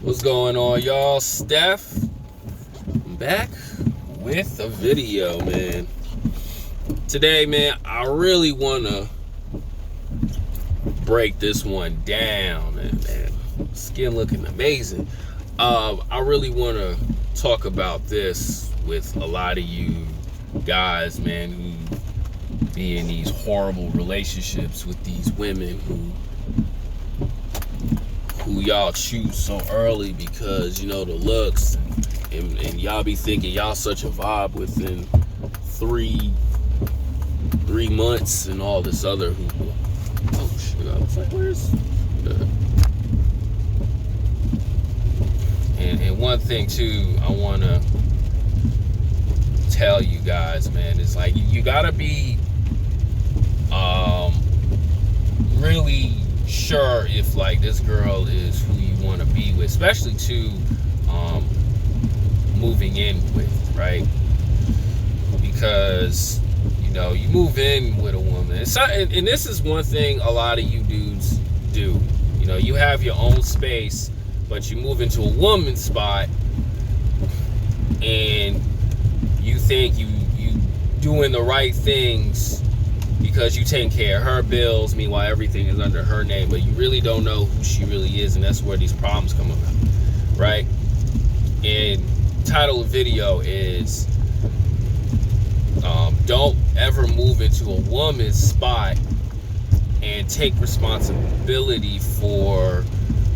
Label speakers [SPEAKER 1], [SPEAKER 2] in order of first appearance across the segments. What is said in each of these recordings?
[SPEAKER 1] What's going on, y'all? Steph, I'm back with a video, man. Today, man, I really want to break this one down, man. Skin looking amazing. I really want to talk about this with a lot of you guys, man, who be in these horrible relationships with these women who y'all choose so early because, you know, the looks, and y'all be thinking y'all such a vibe within three months and all this other hoopla. Oh shit, I was like, where's the... And one thing too I want to tell you guys, man, is like you gotta be really sure if like this girl is who you want to be with, especially to moving in with, right? Because, you know, you move in with a woman, and this is one thing a lot of you dudes do. You know, you have your own space, but you move into a woman's spot and you think you doing the right things because you taking care of her bills, meanwhile everything is under her name, but you really don't know who she really is, and that's where these problems come about, right? And title of the video is don't ever move into a woman's spot and take responsibility for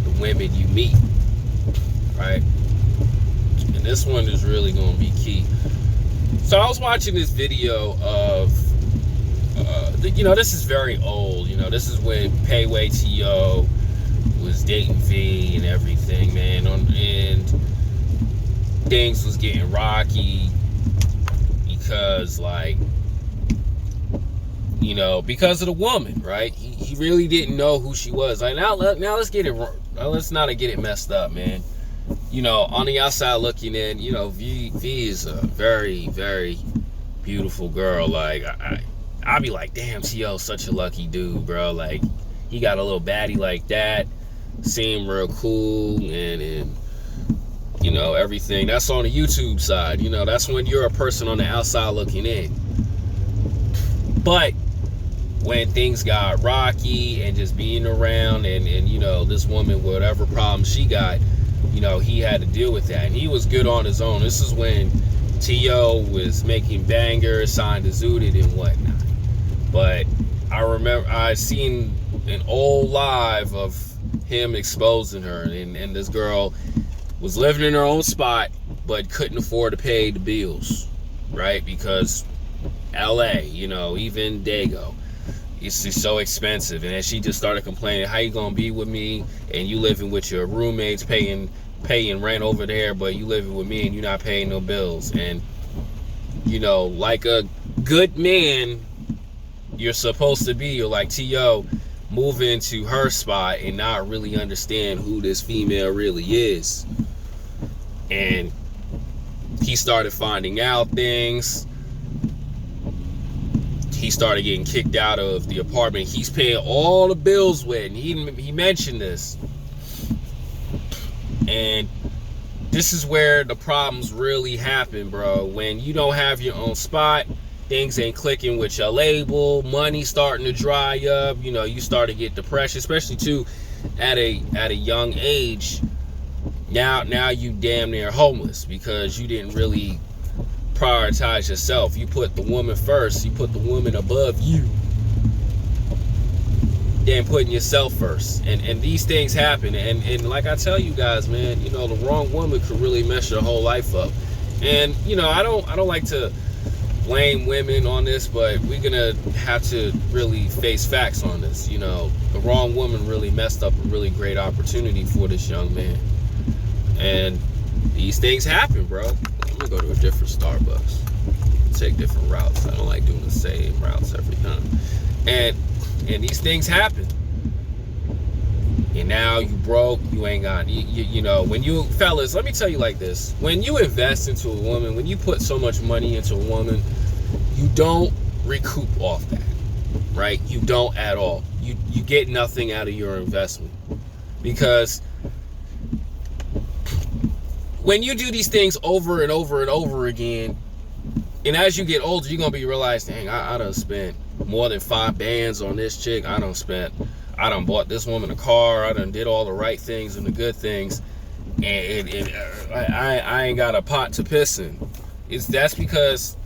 [SPEAKER 1] the women you meet, right? And this one is really going to be key. So I was watching this video of you know, this is very old. You know, this is when Payway T.O. was dating V and everything, man. And things was getting rocky because, like, you know, because of the woman, right? He really didn't know who she was. Like, now let's get it. Let's not get it messed up, man. You know, on the outside looking in, you know, V is a very, very beautiful girl. Like, I'll be like, damn, T.O. such a lucky dude, bro. Like, he got a little baddie like that. Seemed real cool, and you know, everything. That's on the YouTube side. You know, that's when you're a person on the outside looking in. But when things got rocky and just being around and you know, this woman, whatever problem she got, you know, he had to deal with that. And he was good on his own. This is when T.O. was making bangers, signed to Zooted and whatnot. But I remember I seen an old live of him exposing her, and this girl was living in her own spot but couldn't afford to pay the bills, right? Because LA, you know, even Dago, it's just so expensive. And then she just started complaining, how you gonna be with me and you living with your roommates paying rent over there, but you living with me and you're not paying no bills. And, you know, like a good man you're supposed to be, you're like T.O., move into her spot and not really understand who this female really is. And he started finding out things. He started getting kicked out of the apartment he's paying all the bills with, and he mentioned this. And this is where the problems really happen, bro. When you don't have your own spot, things ain't clicking with your label, money starting to dry up, you know, you start to get depression, especially too at a young age. Now you damn near homeless because you didn't really prioritize yourself. You put the woman first, you put the woman above you, than putting yourself first. And these things happen, and like I tell you guys, man, you know, the wrong woman could really mess your whole life up. And you know, I don't like to blame women on this, but we're gonna have to really face facts on this. You know, the wrong woman really messed up a really great opportunity for this young man. And these things happen, bro. I'm gonna go to a different Starbucks, take different routes. I don't like doing the same routes every time. And these things happen. And now you broke, you ain't got, you know, when you, fellas, let me tell you like this. When you invest into a woman, when you put so much money into a woman, you don't recoup off that, right? You don't at all. You get nothing out of your investment. Because when you do these things over and over and over again, and as you get older, you're gonna be realized, dang, I done spent more than 5 bands on this chick. I done bought this woman a car. I done did all the right things and the good things, and I ain't got a pot to piss in. That's because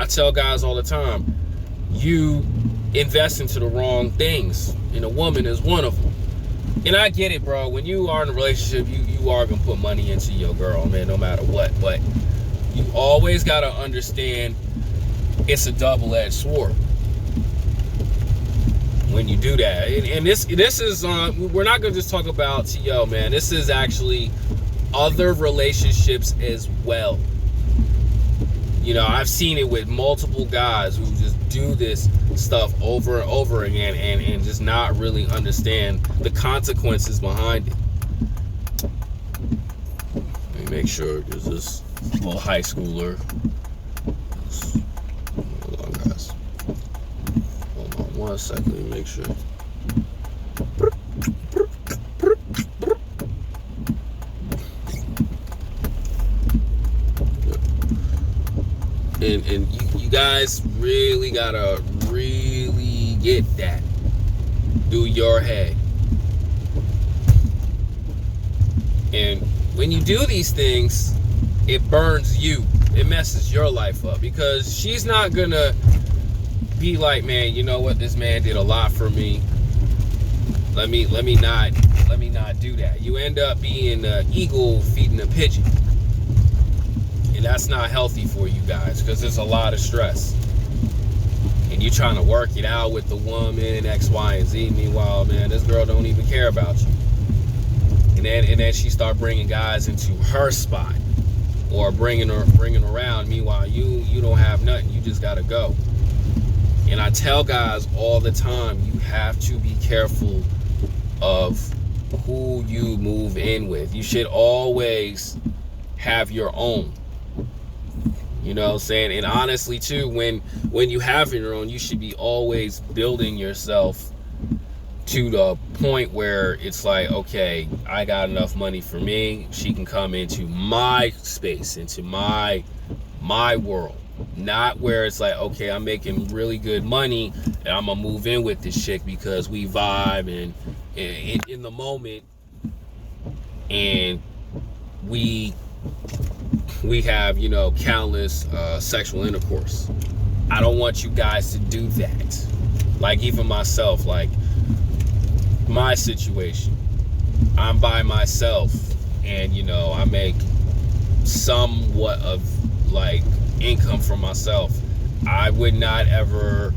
[SPEAKER 1] I tell guys all the time, you invest into the wrong things, and a woman is one of them. And I get it, bro. When you are in a relationship, you are gonna put money into your girl, man, no matter what. But you always gotta understand it's a double-edged sword when you do that. And this is we're not gonna just talk about TO, man. This is actually other relationships as well. You know, I've seen it with multiple guys who just do this stuff over and over again and just not really understand the consequences behind it. Let me make sure, because this little high schooler. Hold on, guys. Hold on 1 second, let me make sure. And you guys really gotta really get that through your head. And when you do these things, it burns you. It messes your life up, because she's not gonna be like, man, you know what, this man did a lot for me. Let me not do that. You end up being an eagle feeding a pigeon. And that's not healthy for you guys, because it's a lot of stress. And you're trying to work it out with the woman, X, Y, and Z. Meanwhile, man, this girl don't even care about you. And then she start bringing guys into her spot, or bringing around. Meanwhile, you don't have nothing. You just gotta go. And I tell guys all the time, you have to be careful of who you move in with. You should always have your own. You know what I'm saying? And honestly, too, when you have your own, you should be always building yourself to the point where it's like, okay, I got enough money for me. She can come into my space, into my world. Not where it's like, okay, I'm making really good money and I'm gonna move in with this chick because we vibe and in the moment, and we have, you know, countless sexual intercourse. I don't want you guys to do that. Like, even myself, like my situation, I'm by myself, and you know, I make somewhat of like income for myself. I would not ever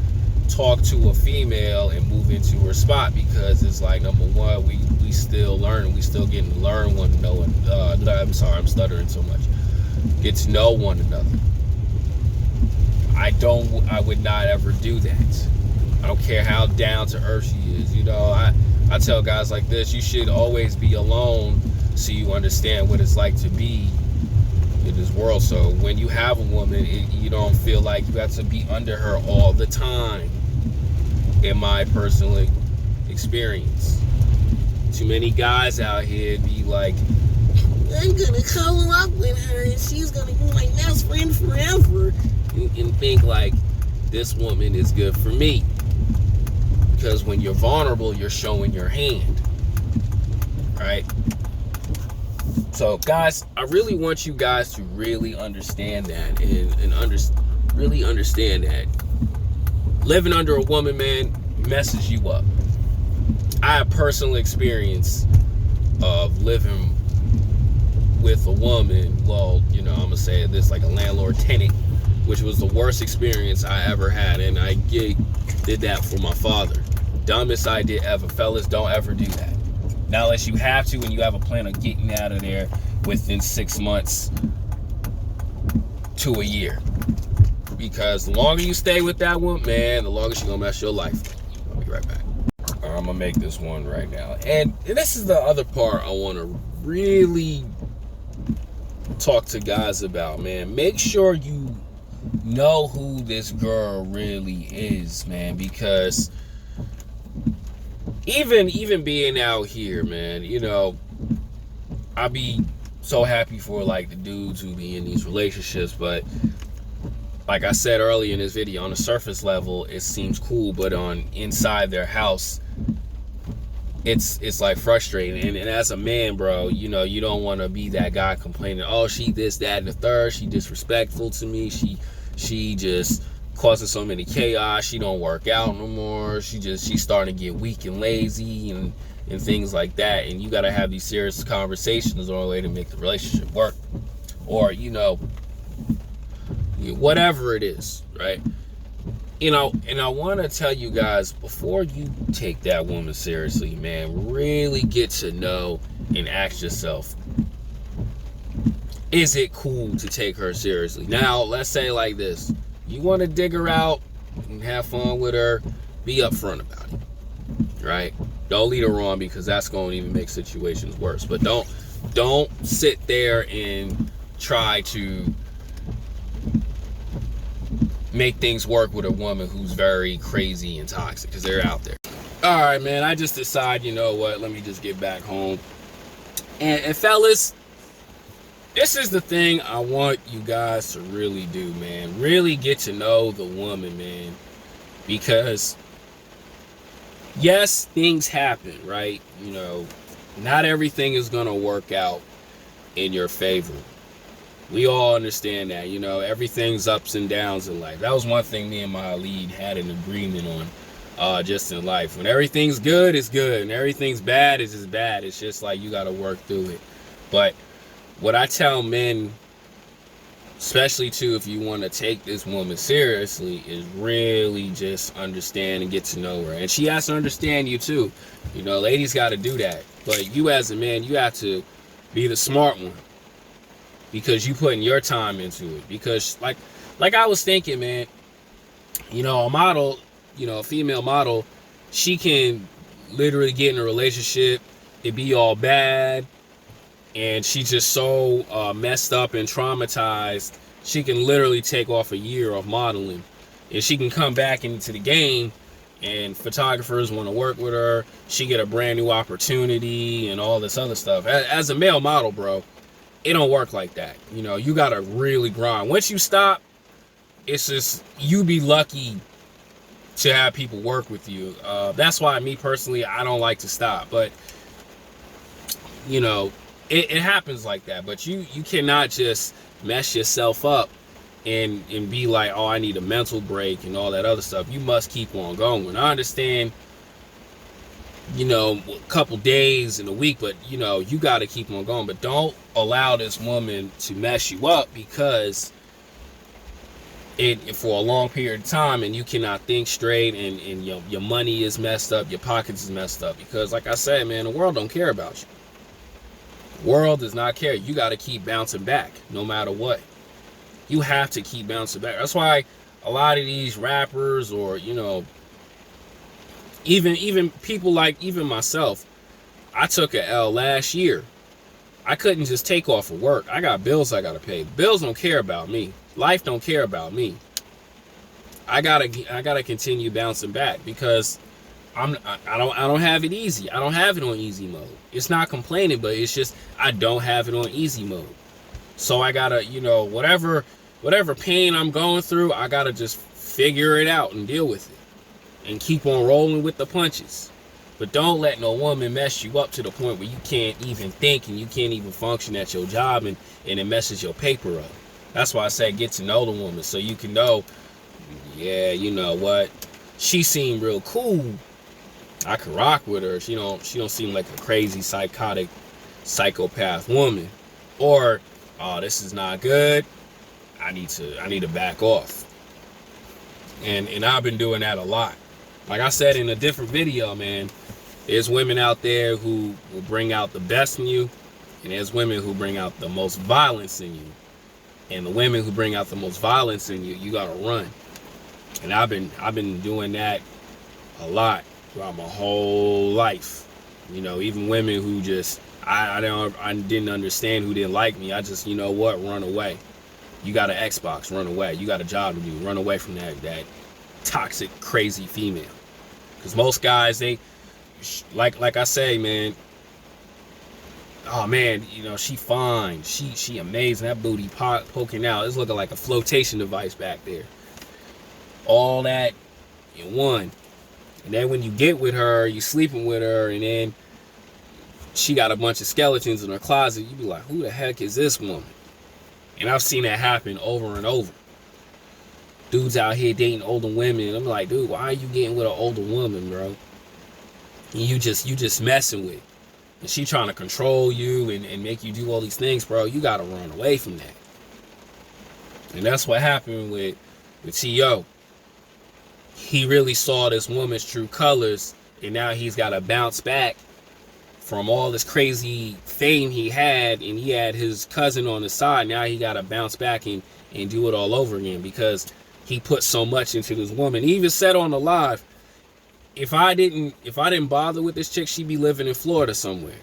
[SPEAKER 1] talk to a female and move into her spot, because it's like, number one, we still learning, we still getting to learn one another. I'm sorry, I'm stuttering so much. Get to know one another. I would not ever do that. I don't care how down to earth she is. You know, I tell guys like this, you should always be alone so you understand what it's like to be in this world. So when you have a woman, you don't feel like you have to be under her all the time. In my personal experience, too many guys out here be like, I'm gonna cuddle up with her and she's gonna be my best friend forever, and think like, this woman is good for me. Because when you're vulnerable, you're showing your hand, right? So guys, I really want you guys to really understand that, and really understand that living under a woman, man, messes you up. I have personal experience of living with a woman, well, you know, I'm gonna say this, like a landlord-tenant, which was the worst experience I ever had, and I did that for my father. Dumbest idea ever. Fellas, don't ever do that. Not unless you have to, and you have a plan of getting out of there within 6 months to a year. Because the longer you stay with that one, man, the longer she's gonna mess your life. I'll be right back. I'm gonna make this one right now. And this is the other part I wanna really talk to guys about, man. Make sure you know who this girl really is, man, because even being out here, man, you know, I be so happy for like the dudes who be in these relationships, but like I said earlier in this video, on the surface level it seems cool, but on inside their house it's like frustrating. And as a man, bro, you know, you don't want to be that guy complaining, oh, she this, that, and the third, she disrespectful to me, she just causing so many chaos, she don't work out no more, she's starting to get weak and lazy and things like that. And you got to have these serious conversations on a way to make the relationship work, or you know, whatever it is, right? You know, and I want to tell you guys, before you take that woman seriously, man, really get to know and ask yourself, is it cool to take her seriously? Now, let's say like this. You want to dig her out and have fun with her, be upfront about it, right? Don't lead her on, because that's going to even make situations worse. But don't sit there and try to make things work with a woman who's very crazy and toxic, because they're out there. All right, man, I just decided, you know what, let me just get back home. And fellas, this is the thing I want you guys to really do, man. Really get to know the woman, man. Because, yes, things happen, right? You know, not everything is going to work out in your favor. We all understand that, you know, everything's ups and downs in life. That was one thing me and my lead had an agreement on, just in life. When everything's good, it's good. And everything's bad, it's just bad. It's just like you got to work through it. But what I tell men, especially too, if you want to take this woman seriously, is really just understand and get to know her. And she has to understand you too. You know, ladies got to do that. But you as a man, you have to be the smart one, because you putting your time into it. Because like I was thinking, man, you know, a model, you know, a female model, she can literally get in a relationship, it be all bad, and she just so messed up and traumatized, she can literally take off a year of modeling, and she can come back into the game, and photographers want to work with her, she get a brand new opportunity and all this other stuff. As a male model, bro, it don't work like that. You know, you gotta really grind. Once you stop, it's just, you be lucky to have people work with you. That's why me personally, I don't like to stop. But you know, it happens like that. But you cannot just mess yourself up and be like, oh, I need a mental break and all that other stuff. You must keep on going. I understand, you know, a couple days in a week, but you know, you got to keep on going. But don't allow this woman to mess you up, because for a long period of time, and you cannot think straight, and your money is messed up, your pockets is messed up. Because like I said, man, the world don't care about you. The world does not care. You got to keep bouncing back no matter what. You have to keep bouncing back. That's why a lot of these rappers, or you know, even people like even myself, I took an L last year. I couldn't just take off of work. I got bills I gotta pay. Bills don't care about me. Life don't care about me. I gotta continue bouncing back, because I don't have it easy. I don't have it on easy mode. It's not complaining, but it's just I don't have it on easy mode. So I gotta, you know, whatever pain I'm going through, I gotta just figure it out and deal with it, and keep on rolling with the punches. But don't let no woman mess you up to the point where you can't even think and you can't even function at your job, and it messes your paper up. That's why I say get to know the woman, so you can know, yeah, you know what, she seemed real cool, I could rock with her. She don't seem like a crazy psychotic psychopath woman. Or, oh, this is not good, I need to back off. And I've been doing that a lot. Like I said in a different video, man, there's women out there who will bring out the best in you, and there's women who bring out the most violence in you. And the women who bring out the most violence in you, you gotta run. And I've been doing that a lot throughout my whole life. You know, even women who just I didn't understand, who didn't like me, I just, you know what, run away. You got an Xbox, run away. You got a job to do, run away from that toxic, crazy female. Because most guys, they, like I say, man, oh man, you know, she fine, she amazing, that booty poking out, it's looking like a flotation device back there. All that in one. And then when you get with her, you sleeping with her, and then she got a bunch of skeletons in her closet, you be like, who the heck is this woman? And I've seen that happen over and over. Dudes out here dating older women. I'm like, dude, why are you getting with an older woman, bro? And you just messing with. And she trying to control you and make you do all these things, bro. You gotta run away from that. And that's what happened with T.O. He really saw this woman's true colors, and now he's got to bounce back from all this crazy fame he had, and he had his cousin on the side. Now he got to bounce back and do it all over again because he put so much into this woman. He even said on the live, if I didn't bother with this chick, she'd be living in Florida somewhere.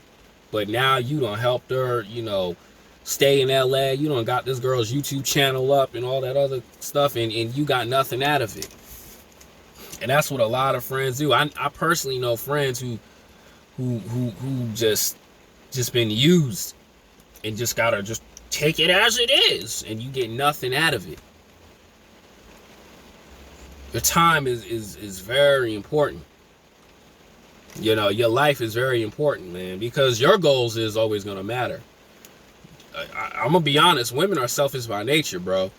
[SPEAKER 1] But now you done helped her, you know, stay in LA. You done got this girl's YouTube channel up and all that other stuff, and you got nothing out of it. And that's what a lot of friends do. I personally know friends who just been used and just gotta just take it as it is, and you get nothing out of it. Your time is very important. You know, your life is very important, man, because your goals is always gonna matter. I'm gonna be honest, women are selfish by nature, bro.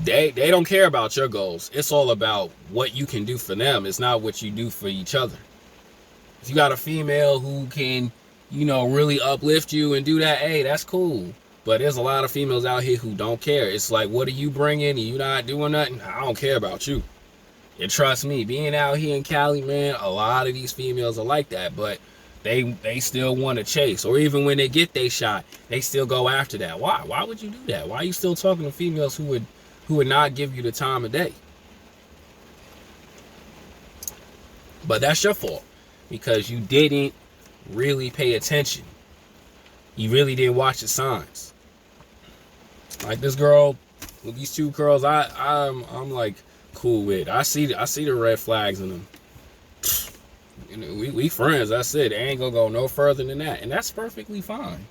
[SPEAKER 1] They don't care about your goals. It's all about what you can do for them. It's not what you do for each other. If you got a female who can, you know, really uplift you and do that, hey, that's cool. But there's a lot of females out here who don't care. It's like, what are you bringing? You not doing nothing? I don't care about you. And trust me, being out here in Cali, man, a lot of these females are like that. But they still want to chase. Or even when they get their shot, they still go after that. Why? Why would you do that? Why are you still talking to females who would not give you the time of day? But that's your fault, because you didn't really pay attention. You really didn't watch the signs. Like this girl, with these two girls, I'm like cool with. I see the red flags in them. You know, we friends. That's it. They ain't gonna go no further than that, and that's perfectly fine.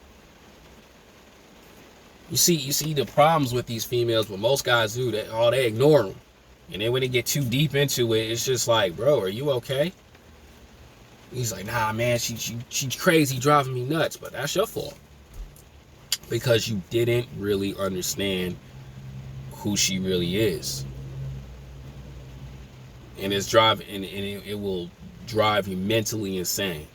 [SPEAKER 1] You see the problems with these females. What most guys do, they ignore them, and then when they get too deep into it, it's just like, bro, are you okay? He's like, nah, man, she's crazy, driving me nuts. But that's your fault, because you didn't really understand who she really is, and it's driving, and it will drive you mentally insane.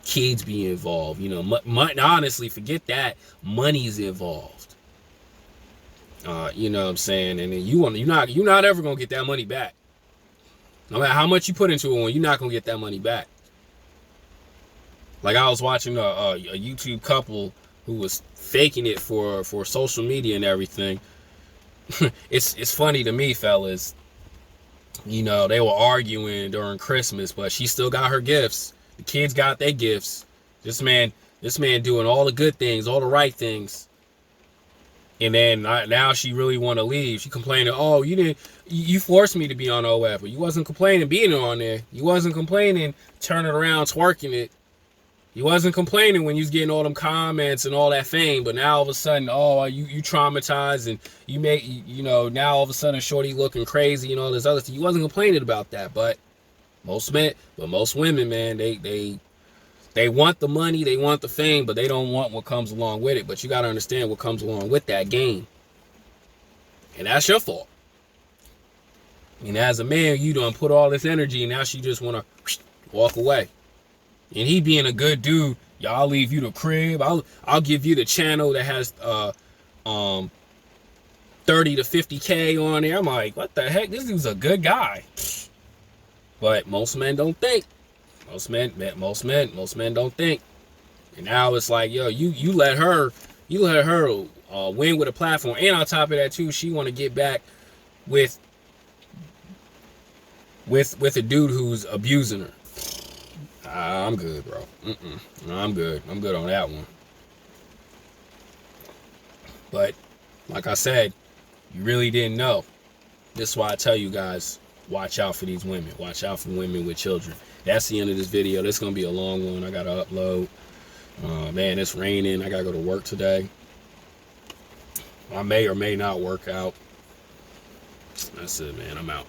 [SPEAKER 1] Kids be involved, you know. Honestly, forget that. Money's involved. You know what I'm saying? And then you're not ever gonna get that money back. No matter how much you put into it, you're not gonna get that money back. Like I was watching a YouTube couple who was faking it for social media and everything. It's funny to me, fellas. You know, they were arguing during Christmas, but she still got her gifts. The kids got their gifts. This man doing all the good things, all the right things. And then now she really want to leave. She complaining, oh, you forced me to be on OF. But you wasn't complaining being on there. You wasn't complaining turning around, twerking it. You wasn't complaining when you was getting all them comments and all that fame. But now all of a sudden, oh, you traumatized, and you make, you know, now all of a sudden shorty looking crazy and all this other stuff. You wasn't complaining about that. But most women, man, they want the money, they want the fame, but they don't want what comes along with it. But you got to understand what comes along with that game. And that's your fault. And as a man, you done put all this energy, and now she just want to walk away. And he being a good dude, y'all leave you the crib. I'll give you the channel that has 30 to 50K on there. I'm like, what the heck? This dude's a good guy. But most men don't think. Most men don't think. And now it's like, yo, you let her win with a platform, and on top of that too, she want to get back with a dude who's abusing her. I'm good, bro. I'm good on that one. But like I said, you really didn't know. This is why I tell you guys, watch out for these women. Watch out for women with children. That's the end of this video. This is going to be a long one. I got to upload. Man, it's raining. I got to go to work today. I may or may not work out. That's it, man. I'm out.